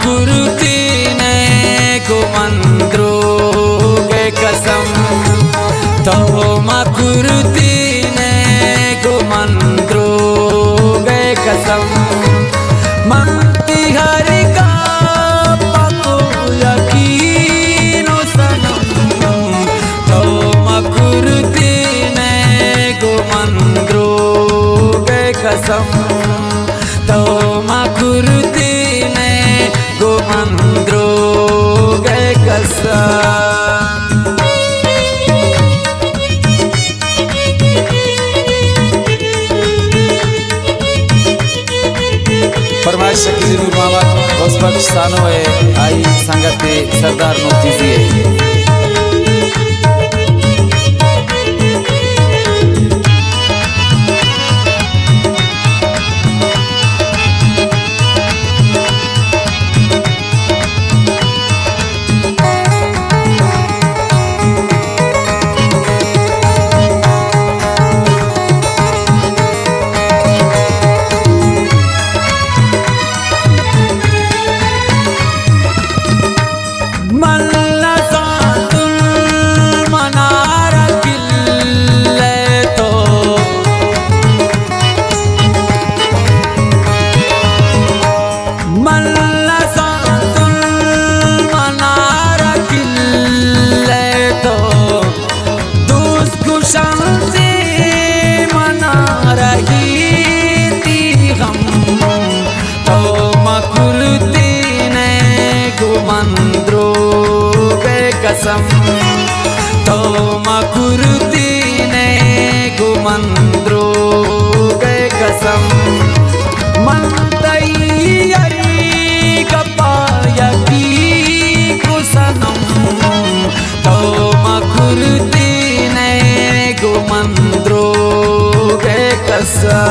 कुर्ती ने गुमंद्रो के कसम तो कुर्ती ने गुमंद्रो के कसम मनती हरि का पको यकीनो सनम तो कुर्ती ने गुमंद्रो के कसम तो कुर्ती ने गुमंद्रो के कसम। फरमाइश शकील नूर मामा उस बख्श सानो है आई संगत सरदार नोतीजी है। कसम तो कुर्ती ने गुमंद्रो के कसम मन तैयारी कपाया की कुसनम तो कुर्ती ने गुमंद्रो के कसम।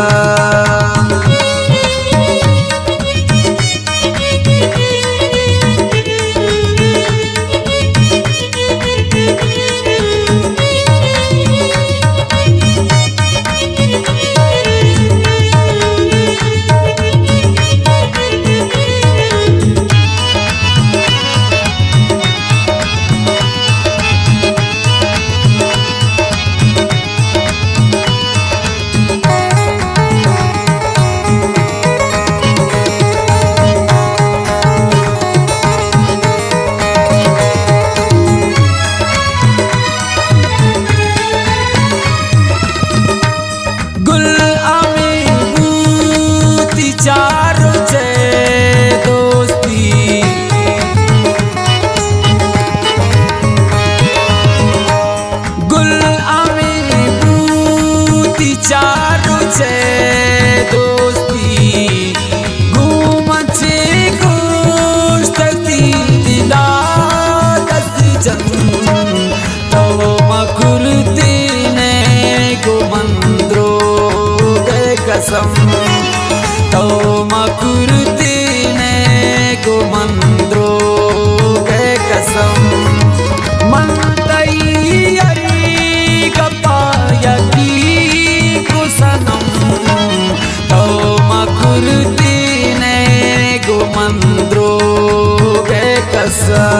तो कुर्ती ने गुमंद्रो के कसम मन तैयारी कपाया की कुसनम तो कुर्ती ने गुमंद्रो के कसम।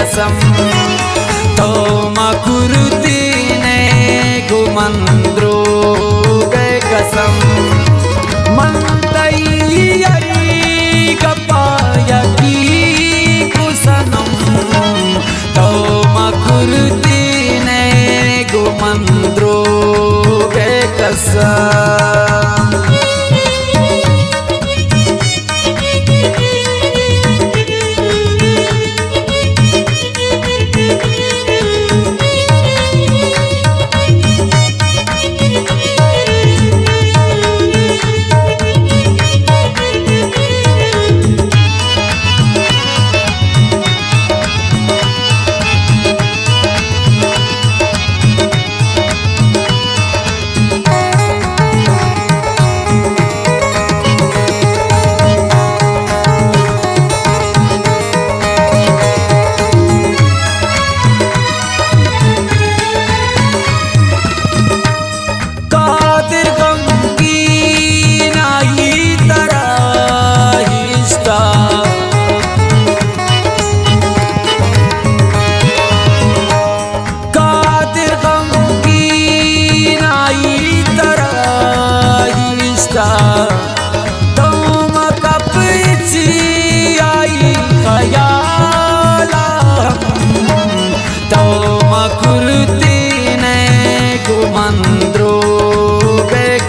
कसम तो मकुरुती ने गुमंद्रो गए कसम मंतई गपाया की कुसनम तो मकुरुती ने गुमंद्रो गए कसम।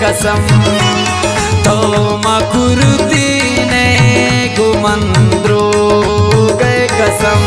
कसम तो मकुरुती ने गुमंद्रो गए कसम।